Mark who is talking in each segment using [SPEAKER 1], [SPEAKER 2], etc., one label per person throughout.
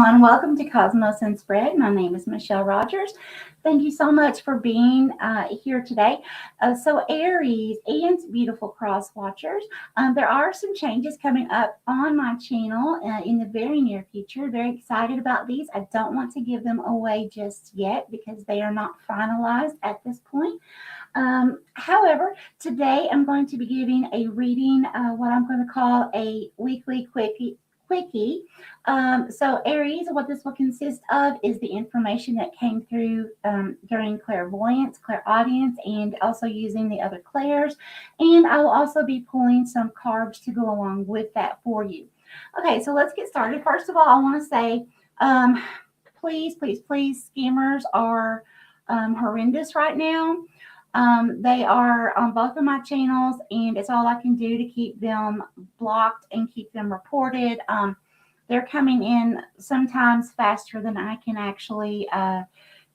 [SPEAKER 1] everyone. Welcome to Cosmos and Spread. My name is Michelle Rogers. Thank you so much for being here today. So Aries and beautiful cross watchers, there are some changes coming up on my channel in the very near future. Very excited about these. I don't want to give them away just yet because they are not finalized at this point. However, today I'm going to be giving a reading, what I'm going to call a weekly quickie. So Aries, what this will consist of is the information that came through during clairvoyance, clairaudience, and also using the other clairs. And I will also be pulling some cards to go along with that for you. Okay, so let's get started. First of all, I want to say, please, scammers are horrendous right now. They are on both of my channels, and it's all I can do to keep them blocked and keep them reported. They're coming in sometimes faster than I can actually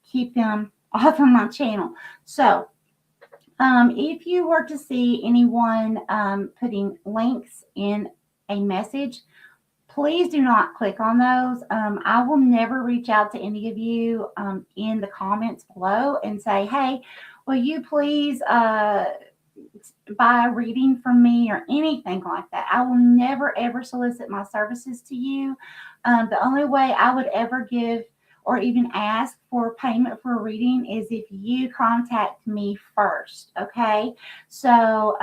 [SPEAKER 1] keep them off of my channel. So if you were to see anyone putting links in a message, please do not click on those. I will never reach out to any of you in the comments below and say, hey, will you please buy a reading from me or anything like that. I will never, ever solicit my services to you. The only way I would ever give or even ask for payment for a reading is if you contact me first, okay? So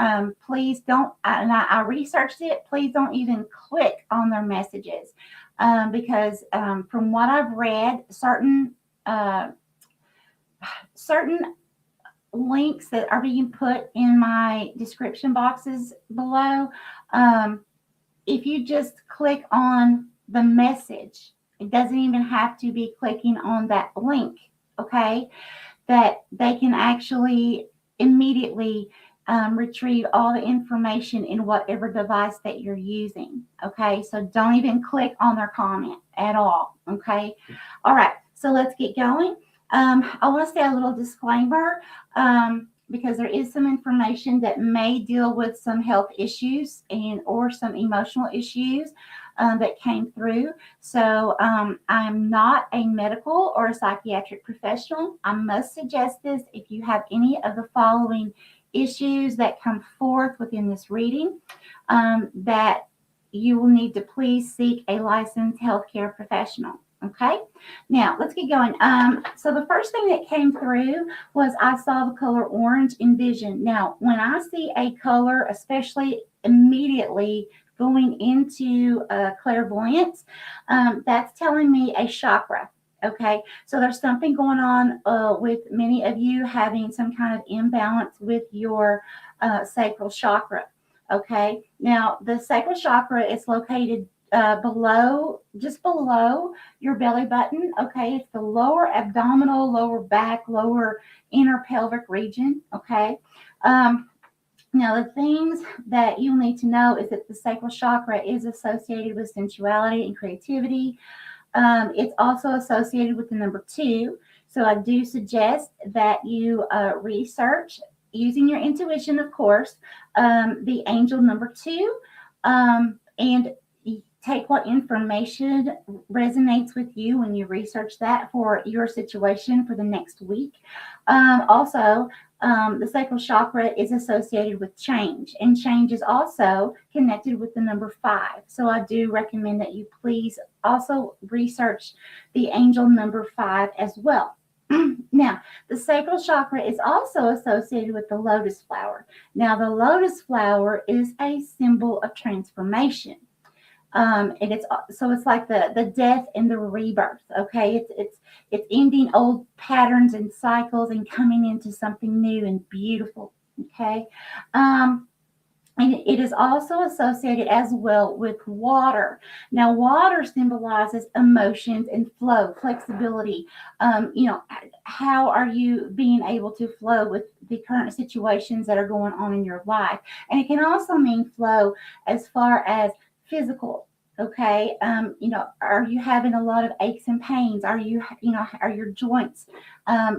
[SPEAKER 1] please don't, and I researched it, please don't even click on their messages because from what I've read, certain links that are being put in my description boxes below, if you just click on the message, it doesn't even have to be clicking on that link, okay, that they can actually immediately retrieve all the information in whatever device that you're using, okay? So don't even click on their comment at all, okay? All right, so let's get going. I want to say a little disclaimer because there is some information that may deal with some health issues and or some emotional issues that came through. So I'm not a medical or a psychiatric professional. I must suggest this if you have any of the following issues that come forth within this reading, that you will need to please seek a licensed healthcare professional. Okay, now let's get going. So the first thing that came through was I saw the color orange in vision. Now, when I see a color, especially immediately going into clairvoyance, that's telling me a chakra. Okay, so there's something going on with many of you having some kind of imbalance with your sacral chakra. Okay, now the sacral chakra is located just below your belly button. Okay, it's the lower abdominal, lower back, lower inner pelvic region. Okay, now the things that you need to know is that the sacral chakra is associated with sensuality and creativity. It's also associated with the number 2. So I do suggest that you research using your intuition, of course, the angel number 2, and take what information resonates with you when you research that for your situation for the next week. Also, the sacral chakra is associated with change, and change is also connected with the number 5. So I do recommend that you please also research the angel number 5 as well. Now, the sacral chakra is also associated with the lotus flower. Now, the lotus flower is a symbol of transformation. And it's like the death and the rebirth. Okay, it's ending old patterns and cycles and coming into something new and beautiful. Okay, and it is also associated as well with water. Now, water symbolizes emotions and flow, flexibility. How are you being able to flow with the current situations that are going on in your life? And it can also mean flow as far as physical. Okay, are you having a lot of aches and pains? Are your joints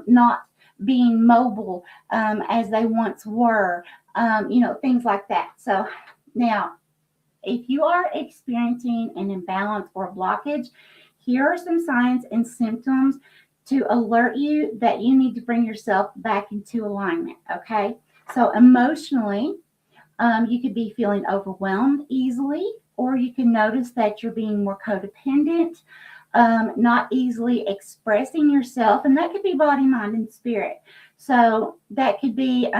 [SPEAKER 1] not being mobile as they once were? Things like that. So now, if you are experiencing an imbalance or a blockage, here are some signs and symptoms to alert you that you need to bring yourself back into alignment, okay? So emotionally, you could be feeling overwhelmed easily, or you can notice that you're being more codependent, not easily expressing yourself, and that could be body, mind, and spirit. So that could be,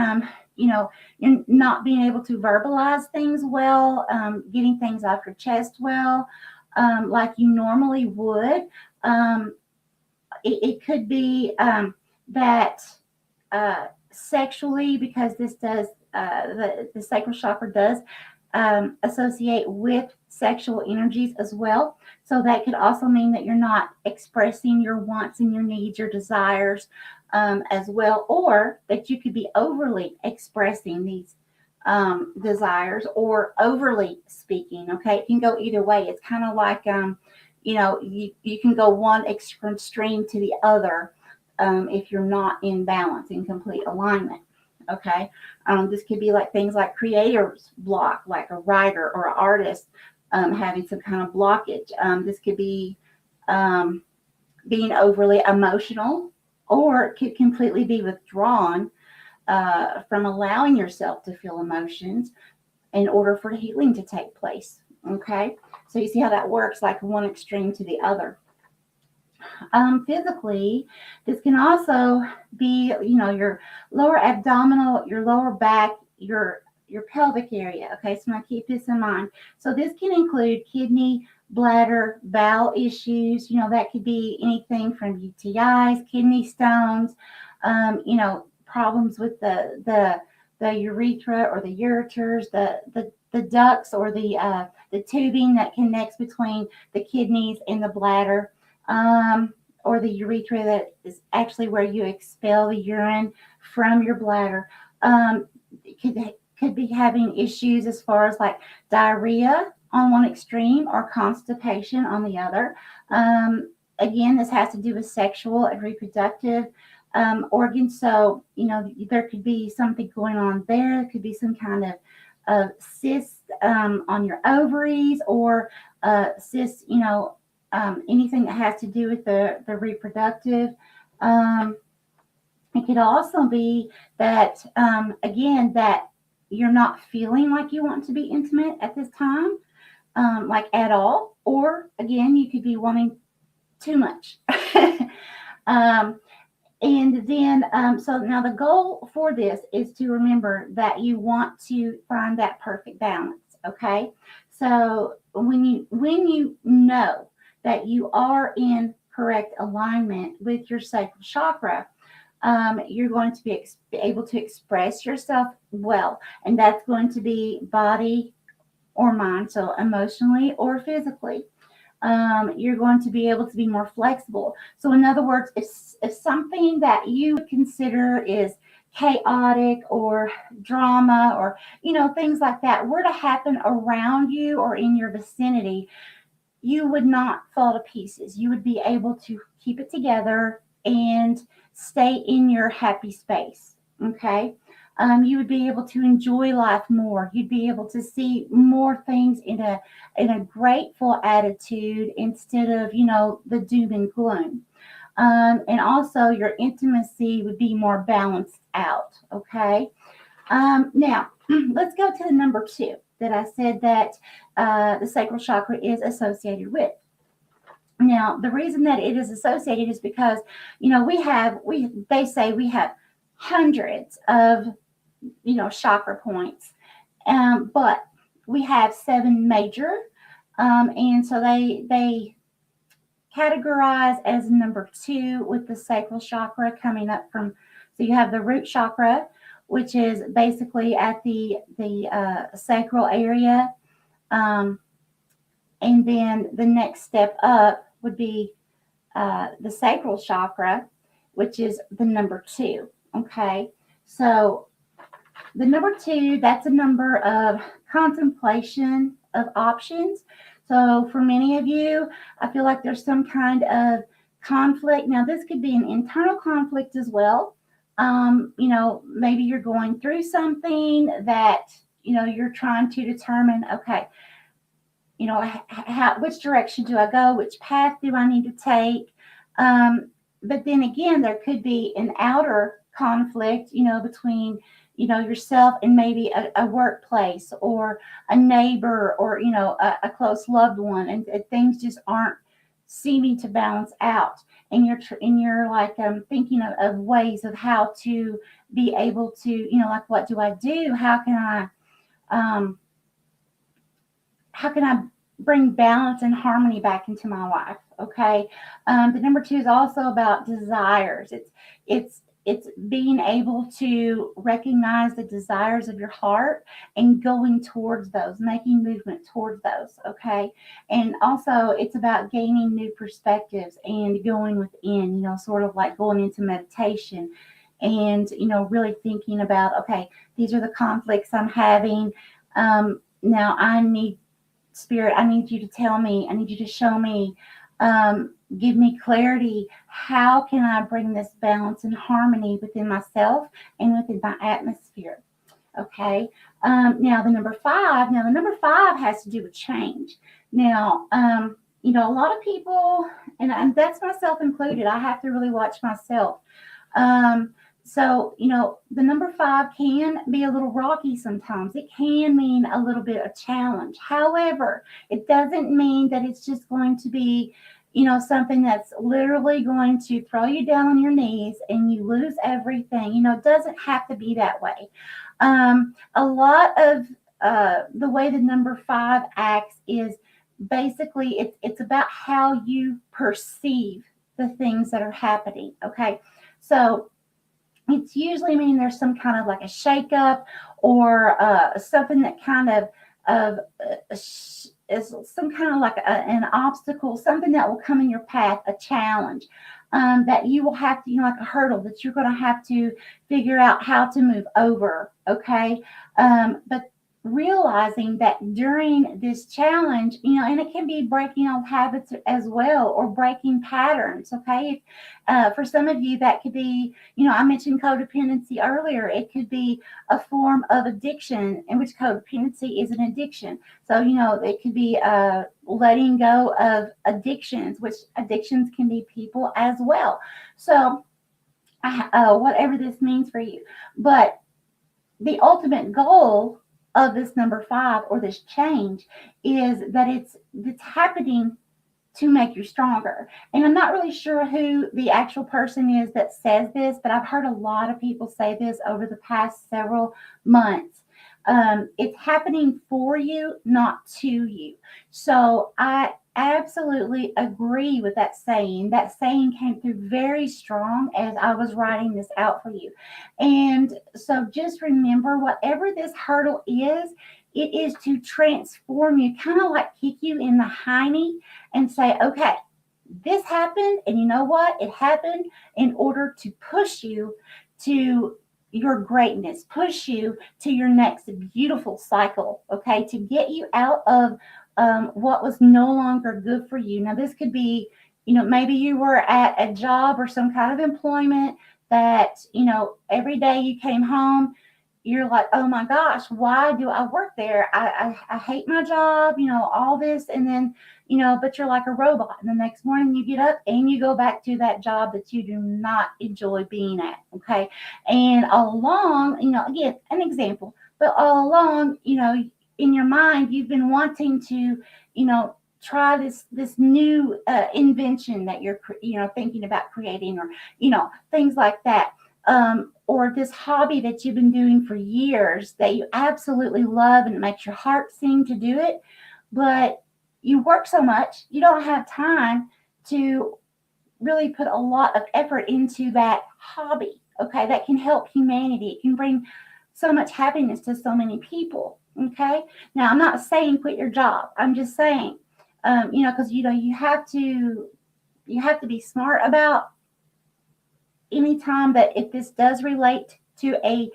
[SPEAKER 1] you're not being able to verbalize things well, getting things off your chest well, like you normally would. It could be that sexually, because this does, the sacral chakra does associate with sexual energies as well. So that could also mean that you're not expressing your wants and your needs, your desires as well, or that you could be overly expressing these desires or overly speaking. Okay, it can go either way. It's kind of like you can go one extreme to the other if you're not in balance, in complete alignment. Okay, this could be like things like creator's block, like a writer or an artist having some kind of blockage. This could be being overly emotional, or it could completely be withdrawn from allowing yourself to feel emotions in order for healing to take place. Okay, so you see how that works, like one extreme to the other. Physically, this can also be, your lower abdominal, your lower back, your pelvic area. Okay, so now keep this in mind. So this can include kidney, bladder, bowel issues. That could be anything from UTIs, kidney stones, problems with the urethra or the ureters, the ducts or the tubing that connects between the kidneys and the bladder. Or the urethra, that is actually where you expel the urine from your bladder. Could be having issues as far as like diarrhea on one extreme or constipation on the other. Again, this has to do with sexual and reproductive organs. So, there could be something going on there. It could be some kind of cyst on your ovaries, or cyst, anything that has to do with the reproductive. It could also be that, again, that you're not feeling like you want to be intimate at this time, like at all. Or, again, you could be wanting too much. And then, so now the goal for this is to remember that you want to find that perfect balance, okay? So when you know that you are in correct alignment with your sacral chakra, you're going to be able to express yourself well. And that's going to be body or mind, so emotionally or physically. You're going to be able to be more flexible. So in other words, if something that you consider is chaotic or drama or, things like that were to happen around you or in your vicinity, you would not fall to pieces. You would be able to keep it together and stay in your happy space. Okay. You would be able to enjoy life more. You'd be able to see more things in a grateful attitude instead of, the doom and gloom. And also your intimacy would be more balanced out. Okay. Now let's go to the number 2 that I said that the sacral chakra is associated with. Now, the reason that it is associated is because, they say we have hundreds of, chakra points, but we have 7 major, and so they categorize as number 2 with the sacral chakra coming up from. So you have the root chakra, which is basically at the sacral area, and then the next step up would be the sacral chakra, which is the number 2. Okay, so the number 2, that's a number of contemplation of options. So for many of you, I feel like there's some kind of conflict. Now, this could be an internal conflict as well. Maybe you're going through something that, you're trying to determine, okay, which direction do I go? Which path do I need to take? But then again, there could be an outer conflict, between, yourself and maybe a workplace or a neighbor or, a close loved one, and things just aren't seeming to balance out. And you're like thinking of ways of how to be able to, like, what do I do? How can I bring balance and harmony back into my life? Okay. The number 2 is also about desires. It's being able to recognize the desires of your heart and going towards those, making movement towards those. Okay. And also it's about gaining new perspectives and going within, sort of like going into meditation and, really thinking about, okay, these are the conflicts I'm having. Now I need Spirit, I need you to tell me, I need you to show me, give me clarity. How can I bring this balance and harmony within myself and within my atmosphere? Okay. Now the number 5 has to do with change. Now, a lot of people, and that's myself included, I have to really watch myself. So, the number 5 can be a little rocky sometimes. It can mean a little bit of challenge. However, it doesn't mean that it's just going to be, something that's literally going to throw you down on your knees and you lose everything. It doesn't have to be that way. A lot of the way the number 5 acts is basically it's about how you perceive the things that are happening. Okay. So it's usually meaning there's some kind of like a shakeup or something that kind of is some kind of like an obstacle, something that will come in your path, a challenge that you will have to, like a hurdle that you're going to have to figure out how to move over. Okay. But realizing that during this challenge, and it can be breaking old habits as well, or breaking patterns. Okay. For some of you, that could be, I mentioned codependency earlier. It could be a form of addiction, in which codependency is an addiction. So, it could be letting go of addictions, which addictions can be people as well. So, whatever this means for you. But the ultimate goal of this number 5 or this change is that it's happening to make you stronger. And I'm not really sure who the actual person is that says this, but I've heard a lot of people say this over the past several months. It's happening for you, not to you. So I absolutely agree with that saying. That saying came through very strong as I was writing this out for you. And so just remember, whatever this hurdle is, it is to transform you, kind of like kick you in the hiney and say, okay, this happened. And you know what? It happened in order to push you to your greatness, push you to your next beautiful cycle. Okay. To get you out of what was no longer good for you. Now, this could be, maybe you were at a job or some kind of employment that, every day you came home, you're like, oh my gosh, why do I work there? I hate my job, all this. And then, but you're like a robot. And the next morning you get up and you go back to that job that you do not enjoy being at. Okay. And all along, again, an example, but all along, in your mind, you've been wanting to, try this new invention that you're, thinking about creating, or, things like that. Or this hobby that you've been doing for years that you absolutely love and it makes your heart sing to do it. But you work so much, you don't have time to really put a lot of effort into that hobby. Okay. That can help humanity. It can bring so much happiness to so many people. Okay. Now, I'm not saying quit your job. I'm just saying, because, you have to be smart about anytime that if this does relate to a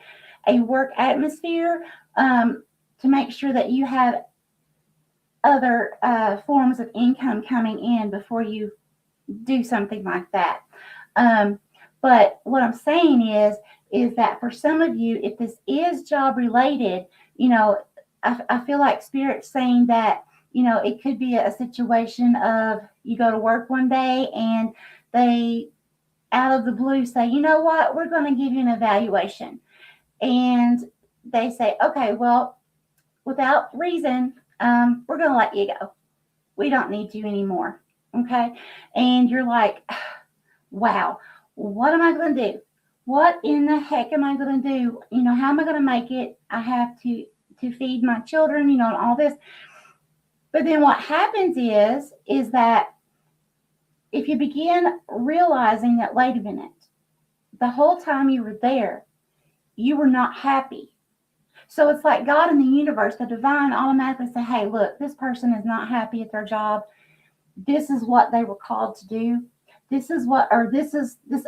[SPEAKER 1] work atmosphere, to make sure that you have other forms of income coming in before you do something like that. But what I'm saying is that for some of you, if this is job related, I feel like Spirit's saying that, it could be a situation of you go to work one day and they, out of the blue, say, you know what, we're going to give you an evaluation. And they say, okay, well, without reason, we're going to let you go. We don't need you anymore. Okay. And you're like, wow, what am I going to do? What in the heck am I going to do? How am I going to make it? I have to feed my children, and all this. But then what happens is that if you begin realizing that, wait a minute, the whole time you were there, you were not happy. So it's like God in the universe, the divine, automatically say, hey, look, this person is not happy at their job. This is what they were called to do. This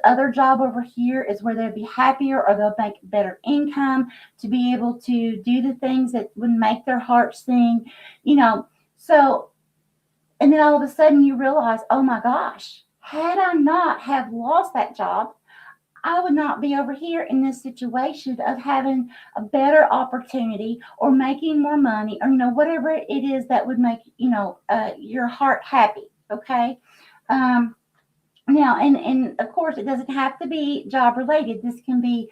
[SPEAKER 1] other job over here is where they'll be happier, or they'll make better income to be able to do the things that would make their heart sing, So, and then all of a sudden you realize, oh my gosh, had I not have lost that job, I would not be over here in this situation of having a better opportunity or making more money, or whatever it is that would make your heart happy. Okay. Now, and of course, it doesn't have to be job related. This can be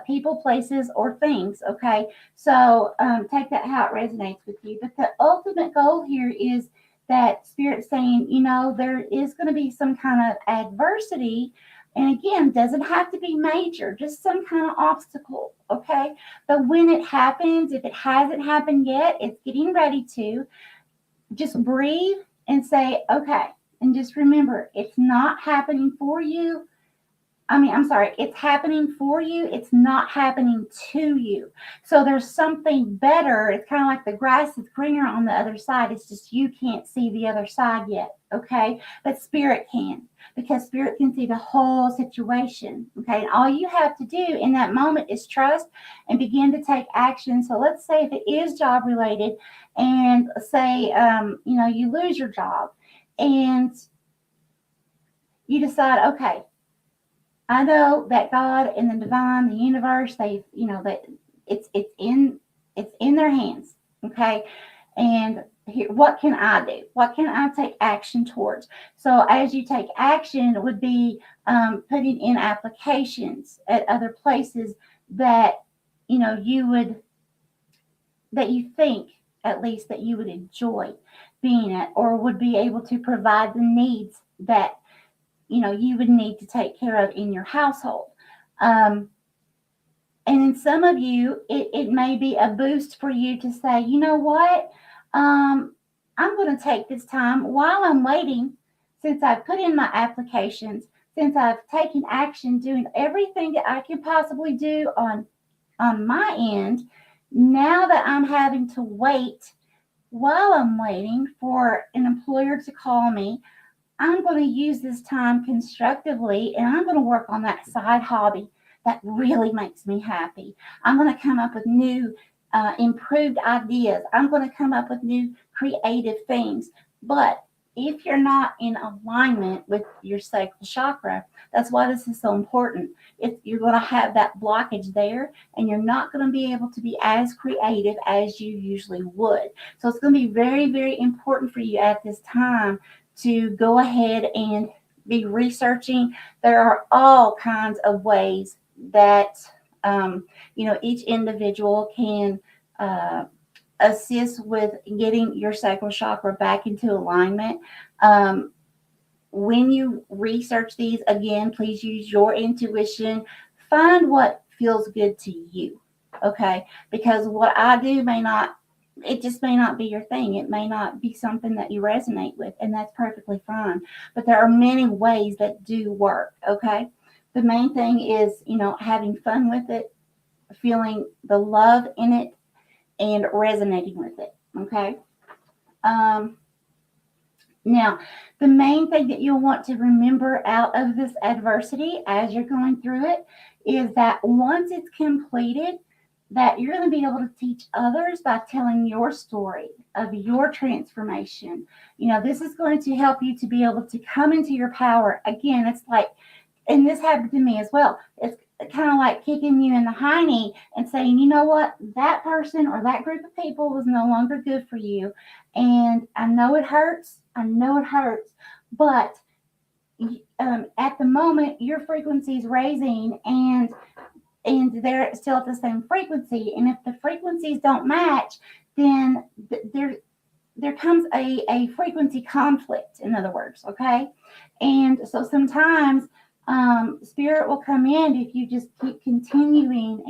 [SPEAKER 1] people, places, or things. Okay. So take that how it resonates with you. But the ultimate goal here is that Spirit's saying, there is going to be some kind of adversity. And again, doesn't have to be major, just some kind of obstacle, okay? But when it happens, if it hasn't happened yet, it's getting ready to. Just breathe and say, okay. And just remember, it's not happening for you. It's happening for you. It's not happening to you. So there's something better. It's kind of like the grass is greener on the other side. It's just you can't see the other side yet, okay? But Spirit can, because Spirit can see the whole situation, okay? And all you have to do in that moment is trust and begin to take action. So let's say if it is job related, and say, you lose your job, and you decide, okay, I know that God and the divine, the universe, that it's in their hands, okay? And here, what can I do? What can I take action towards? So as you take action, it would be putting in applications at other places that that you think at least that you would enjoy being at, or would be able to provide the needs that you would need to take care of in your household. And in some of you, it may be a boost for you to say, you know what? I'm going to take this time while I'm waiting, since I've put in my applications, since I've taken action, doing everything that I can possibly do on my end. Now that I'm having to wait while I'm waiting for an employer to call me, I'm going to use this time constructively, and I'm going to work on that side hobby that really makes me happy. I'm going to come up with new, improved ideas. I'm going to come up with new creative things. But if you're not in alignment with your sacral chakra, that's why this is so important. You're going to have that blockage there, and you're not going to be able to be as creative as you usually would. So it's going to be very, very important for you at this time to go ahead and be researching. There are all kinds of ways that each individual can assist with getting your sacral chakra back into alignment. When you research these, again, please use your intuition. Find what feels good to you, okay? Because what I do it just may not be your thing. It may not be something that you resonate with, and that's perfectly fine. But there are many ways that do work, okay? The main thing is, having fun with it, feeling the love in it, and resonating with it, okay? Now, the main thing that you'll want to remember out of this adversity as you're going through it is that once it's completed, that you're going to be able to teach others by telling your story of your transformation. This is going to help you to be able to come into your power. Again, it's like, and this happened to me as well. kind of like kicking you in the hiney and saying, you know what, that person or that group of people was no longer good for you. And I know it hurts. But at the moment, your frequency is raising, and they're still at the same frequency. And if the frequencies don't match, then there comes a frequency conflict, in other words, okay? And so sometimes spirit will come in if you just keep continuing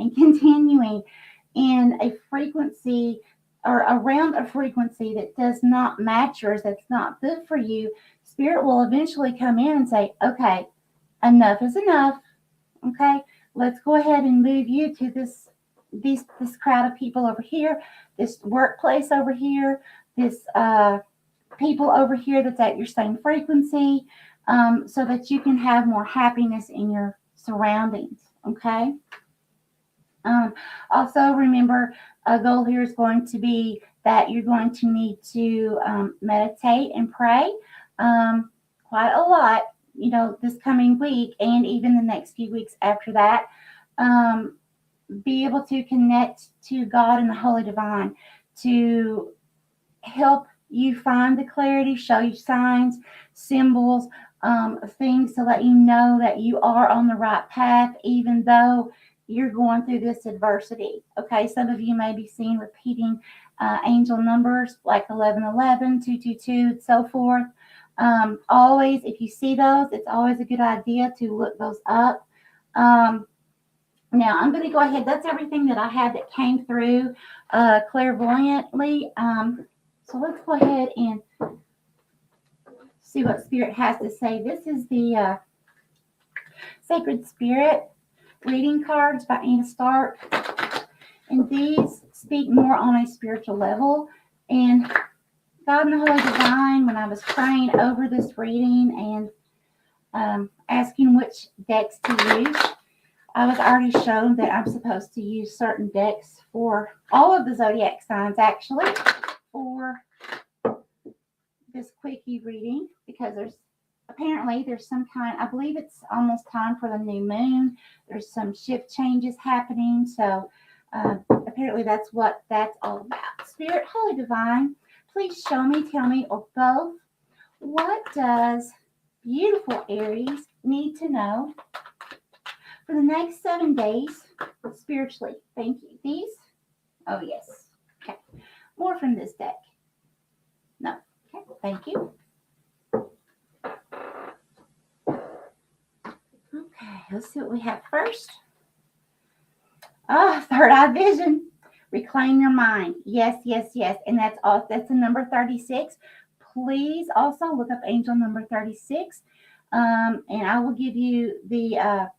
[SPEAKER 1] in a frequency or around a frequency that does not match yours, that's not good for you. Spirit will eventually come in and say, okay, enough is enough. Okay, let's go ahead and move you to this crowd of people over here, this workplace over here, this people over here that's at your same frequency, so that you can have more happiness in your surroundings. Okay. Also, remember, a goal here is going to be that you're going to need to meditate and pray quite a lot, this coming week and even the next few weeks after that. Be able to connect to God and the Holy Divine to help you find the clarity, show you signs, symbols, things to let you know that you are on the right path, even though you're going through this adversity. Okay, some of you may be seeing repeating angel numbers like 1111, 222, and so forth. Always, if you see those, it's always a good idea to look those up. Now, I'm going to go ahead. That's everything that I had that came through clairvoyantly. So let's go ahead and see what Spirit has to say. This is the Sacred Spirit reading cards by Anna Stark. And these speak more on a spiritual level. And God and the Holy Divine, when I was praying over this reading and asking which decks to use, I was already shown that I'm supposed to use certain decks for all of the zodiac signs, actually, for this quickie reading, because there's some kind, I believe it's almost time for the new moon. There's some shift changes happening. So apparently that's what that's all about. Spirit, Holy Divine, please show me, tell me, or both, what does beautiful Aries need to know for the next 7 days spiritually? Thank you. These? Oh, yes. Okay. More from this deck. No. Okay. Thank you. Okay. Let's see what we have first. Third eye vision. Reclaim your mind. Yes, yes, yes. And that's all. That's the number 36. Please also look up angel number 36. And I will give you the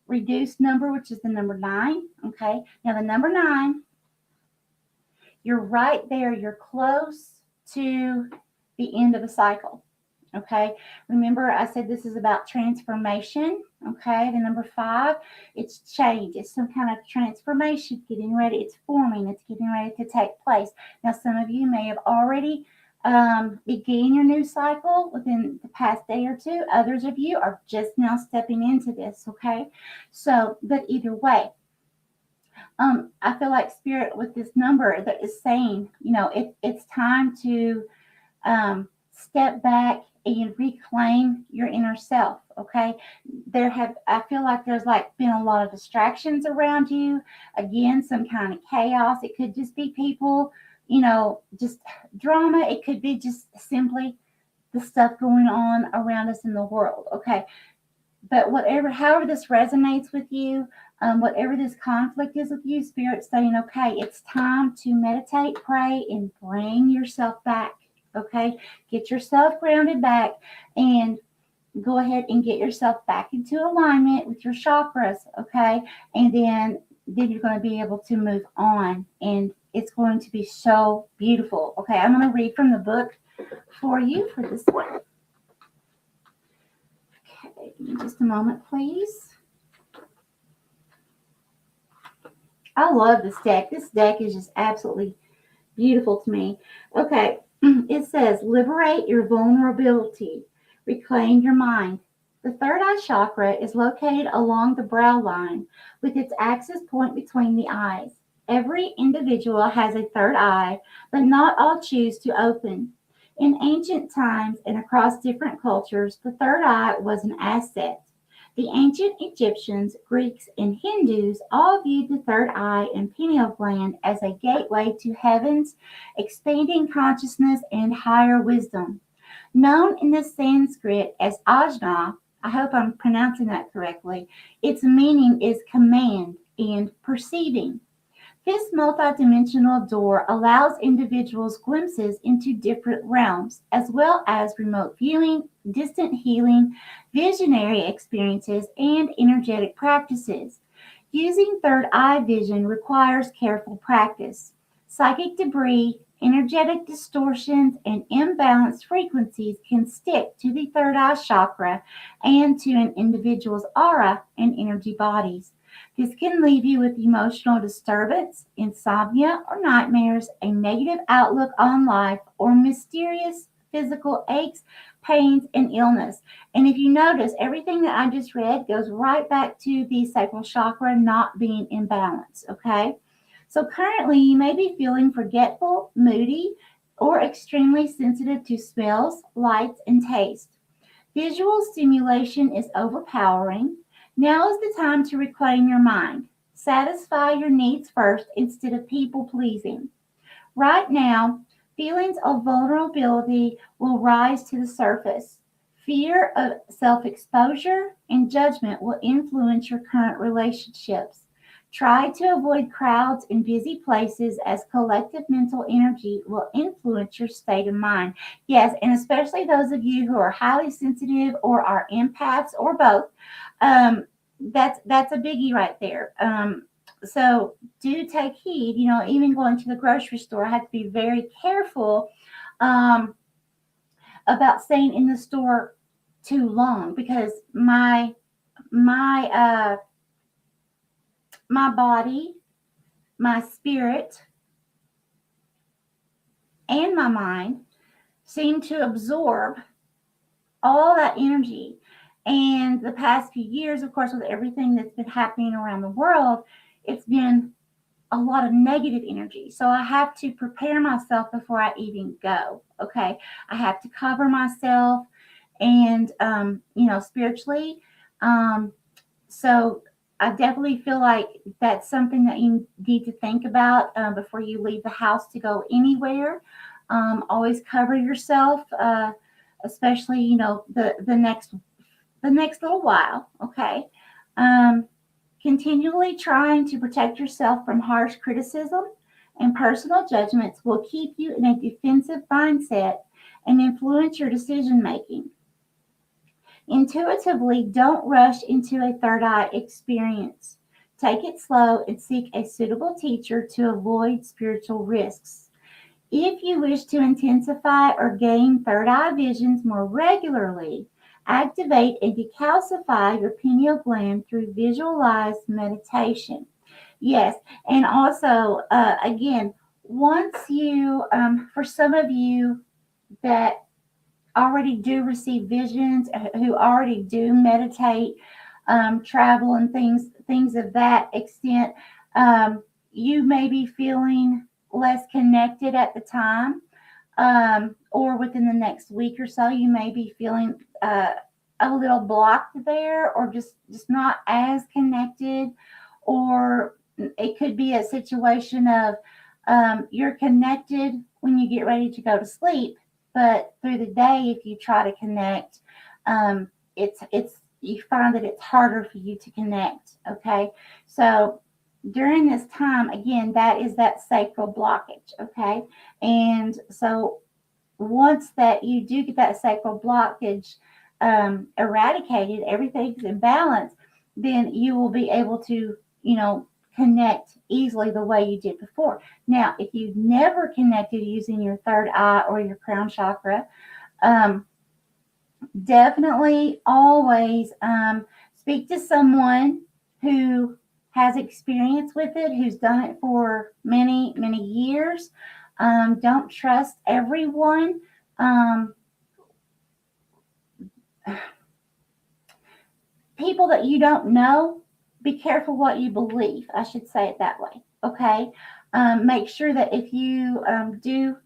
[SPEAKER 1] reduced number, which is the number 9. Okay. Now the number 9, you're right there. You're close to the end of a cycle. Okay. Remember, I said this is about transformation. Okay. The number 5, it's change. It's some kind of transformation, getting ready. It's forming. It's getting ready to take place. Now, some of you may have already began your new cycle within the past day or two. Others of you are just now stepping into this. Okay. So, but either way, I feel like Spirit with this number that is saying, it's time to step back and reclaim your inner self. Okay. I feel like there's been a lot of distractions around you. Again, some kind of chaos. It could just be people, just drama. It could be just simply the stuff going on around us in the world. Okay. But however this resonates with you, whatever this conflict is with you, Spirit's saying, okay, it's time to meditate, pray, and bring yourself back. Okay. Get yourself grounded back and go ahead and get yourself back into alignment with your chakras. Okay. And then you're going to be able to move on, and it's going to be so beautiful. Okay. I'm going to read from the book for you for this one. Okay. Give me just a moment, please. I love this deck. This deck is just absolutely beautiful to me. Okay. It says, liberate your vulnerability, reclaim your mind, The third eye chakra is located along the brow line with its axis point between the eyes. Every individual has a third eye, but not all choose to open. In ancient times and across different cultures, the third eye was an asset. The ancient Egyptians, Greeks, and Hindus all viewed the third eye and pineal gland as a gateway to heaven's expanding consciousness and higher wisdom. Known in the Sanskrit as ajna, I hope I'm pronouncing that correctly, its meaning is command and perceiving. This multidimensional door allows individuals glimpses into different realms, as well as remote viewing, distant healing, visionary experiences, and energetic practices. Using third eye vision requires careful practice. Psychic debris, energetic distortions, and imbalanced frequencies can stick to the third eye chakra and to an individual's aura and energy bodies. This can leave you with emotional disturbance, insomnia or nightmares, a negative outlook on life, or mysterious physical aches, pains, and illness. And if you notice, everything that I just read goes right back to the sacral chakra not being in balance, okay? So currently, you may be feeling forgetful, moody, or extremely sensitive to smells, lights, and taste. Visual stimulation is overpowering. Now is the time to reclaim your mind. Satisfy your needs first instead of people pleasing. Right now, feelings of vulnerability will rise to the surface. Fear of self exposure and judgment will influence your current relationships. Try to avoid crowds and busy places as collective mental energy will influence your state of mind. Yes, and especially those of you who are highly sensitive or are empaths or both. That's a biggie right there. So do take heed. You know, even going to the grocery store, I have to be very careful about staying in the store too long because my body, my spirit, and my mind seem to absorb all that energy. And the past few years, of course, with everything that's been happening around the world, it's been a lot of negative energy. So I have to prepare myself before I even go. Okay. I have to cover myself and, spiritually. So I definitely feel like that's something that you need to think about before you leave the house to go anywhere. Always cover yourself, especially the next little while. Okay. Continually trying to protect yourself from harsh criticism and personal judgments will keep you in a defensive mindset and influence your decision making. Intuitively, don't rush into a third eye experience. Take it slow and seek a suitable teacher to avoid spiritual risks. If you wish to intensify or gain third eye visions more regularly, activate and decalcify your pineal gland through visualized meditation. Yes, and also, again, once you, for some of you that already do receive visions, who already do meditate, travel, and things of that extent, you may be feeling less connected at the time, or within the next week or so, you may be feeling a little blocked there, or just not as connected, or it could be a situation of you're connected when you get ready to go to sleep, but through the day, if you try to connect, it's you find that it's harder for you to connect. Okay, so during this time, again, that is that sacral blockage. Okay, and so once that you do get that sacral blockage eradicated, everything's in balance, then you will be able to, connect easily the way you did before. Now, if you've never connected using your third eye or your crown chakra, definitely always speak to someone who has experience with it, who's done it for many, many years. Don't trust everyone. people that you don't know, be careful what you believe. I should say it that way. Okay. Make sure that if you do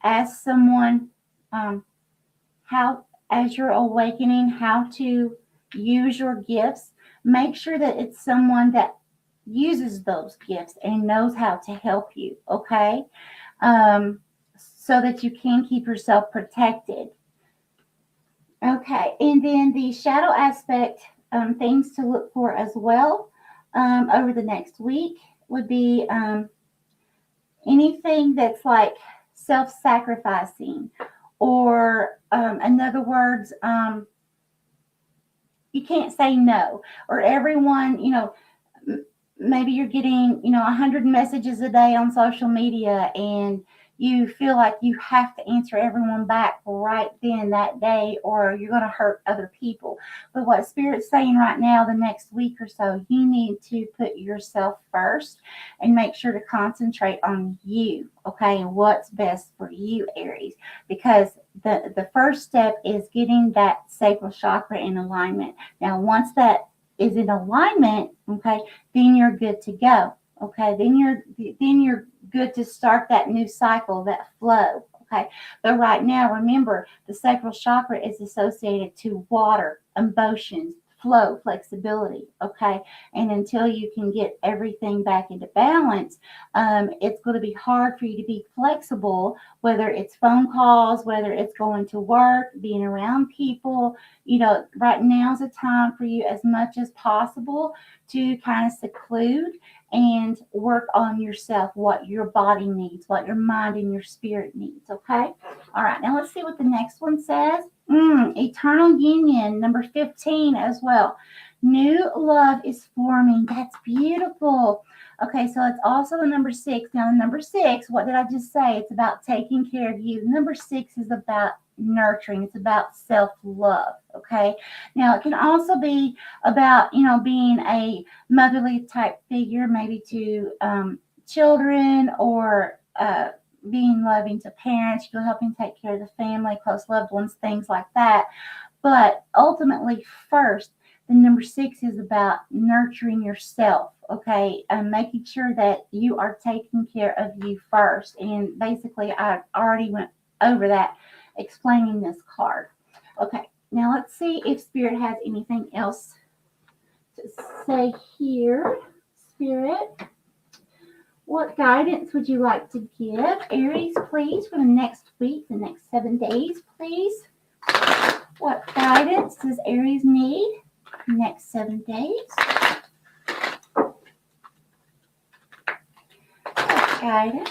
[SPEAKER 1] ask someone how, as you're awakening, how to use your gifts, make sure that it's someone that uses those gifts and knows how to help you. Okay. So that you can keep yourself protected. Okay, and then the shadow aspect, things to look for as well over the next week would be anything that's like self-sacrificing, or in other words, you can't say no, or everyone, maybe you're getting, 100 messages a day on social media, and you feel like you have to answer everyone back right then that day, or you're going to hurt other people. But what Spirit's saying right now, the next week or so, you need to put yourself first and make sure to concentrate on you, okay, and what's best for you, Aries. Because the first step is getting that sacral chakra in alignment. Now, once that is in alignment, okay, then you're good to go. Okay, then you're good to start that new cycle, that flow. Okay, but right now, remember, the sacral chakra is associated to water, emotions, flow, flexibility. Okay, and until you can get everything back into balance, it's going to be hard for you to be flexible, whether it's phone calls, whether it's going to work, being around people. Right now is a time for you, as much as possible, to kind of seclude and work on yourself, what your body needs, what your mind and your spirit needs. Okay. All right. Now let's see what the next one says. Eternal union, number 15 as well. New love is forming. That's beautiful. Okay. So it's also the number 6. Now the number 6, what did I just say? It's about taking care of you. The number 6 is about nurturing. It's about self-love. Okay. Now it can also be about, being a motherly type figure, maybe to children, or being loving to parents, helping take care of the family, close loved ones, things like that. But ultimately, first, the number 6 is about nurturing yourself. Okay. And making sure that you are taking care of you first. And basically, I already went over that explaining this card. Okay, now let's see if Spirit has anything else to say here. Spirit, what guidance would you like to give Aries, please, for the next week, the next 7 days, please? What guidance does Aries need next 7 days? What guidance?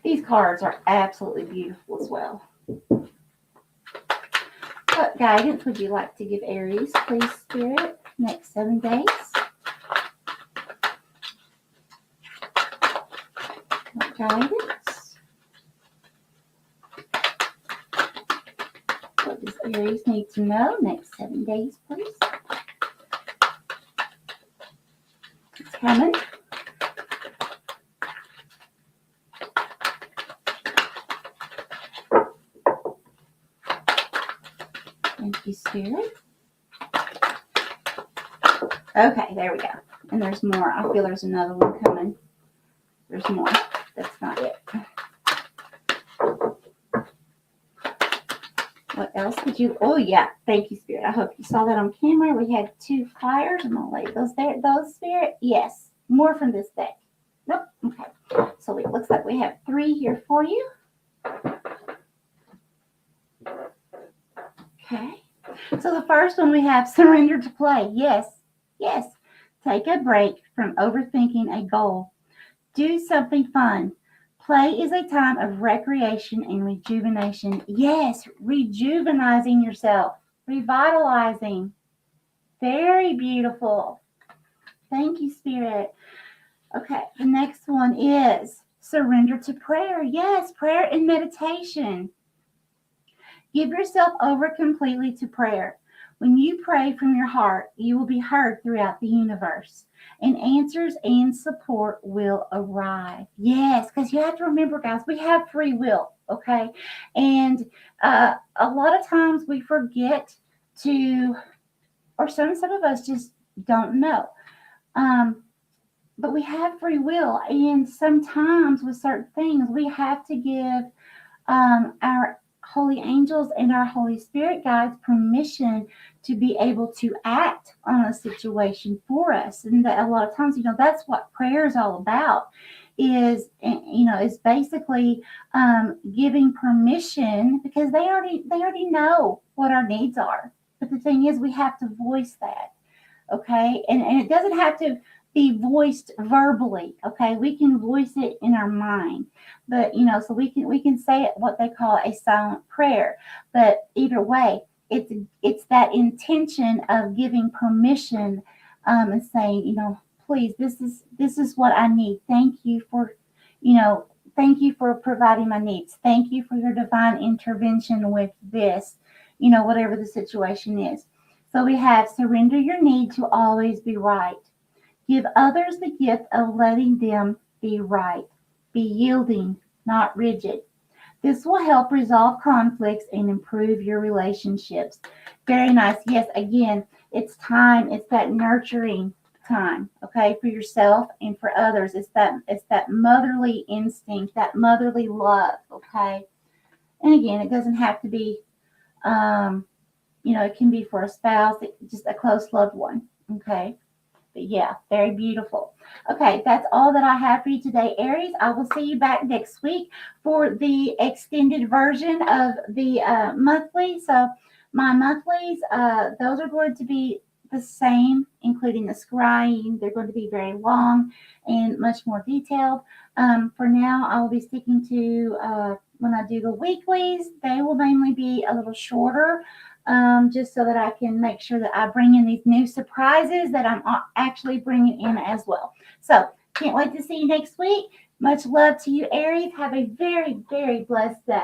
[SPEAKER 1] These cards are absolutely beautiful as well. What guidance would you like to give Aries, please, Spirit, next 7 days? What guidance? What does Aries need to know next 7 days, please? It's coming. Thank you, Spirit. Okay, there we go. And there's more. I feel there's another one coming. There's more. That's not it. What else would you? Oh, yeah. Thank you, Spirit. I hope you saw that on camera. We had 2 flyers. I'm going to lay those there. Those, Spirit? Yes. More from this deck. Nope. Okay. So it looks like we have 3 here for you. Okay. So the first one we have surrender to play. Yes. Yes. Take a break from overthinking a goal. Do something fun. Play is a time of recreation and rejuvenation. Yes. Rejuvenizing yourself. Revitalizing. Very beautiful. Thank you, Spirit. Okay. The next one is surrender to prayer. Yes. Prayer and meditation. Give yourself over completely to prayer. When you pray from your heart, you will be heard throughout the universe, and answers and support will arrive. Yes, because you have to remember, guys, we have free will, okay? And a lot of times we forget to, or some of us just don't know. But we have free will, and sometimes with certain things, we have to give our holy angels and our Holy Spirit guides permission to be able to act on a situation for us. And that a lot of times, that's what prayer is all about. Is basically giving permission, because they already know what our needs are. But the thing is, we have to voice that, okay? And it doesn't have to be voiced verbally, okay? We can voice it in our mind, but so we can say it, what they call a silent prayer. But either way, it's that intention of giving permission, and saying, please, this is what I need. Thank you for providing my needs. Thank you for your divine intervention with this, whatever the situation is. So we have surrender your need to always be right. Give others the gift of letting them be right. Be yielding, not rigid. This will help resolve conflicts and improve your relationships. Very nice. Yes, again, it's time. It's that nurturing time, okay, for yourself and for others. It's that motherly instinct, that motherly love, okay? And again, it doesn't have to be, it can be for a spouse, just a close loved one, okay? But yeah, very beautiful. Okay, that's all that I have for you today, Aries. I will see you back next week for the extended version of the monthly. So my monthlies, those are going to be the same, including the scrying. They're going to be very long and much more detailed. For now, I will be sticking to, when I do the weeklies, they will mainly be a little shorter. Just so that I can make sure that I bring in these new surprises that I'm actually bringing in as well. So can't wait to see you next week. Much love to you, Aries. Have a very, very blessed day.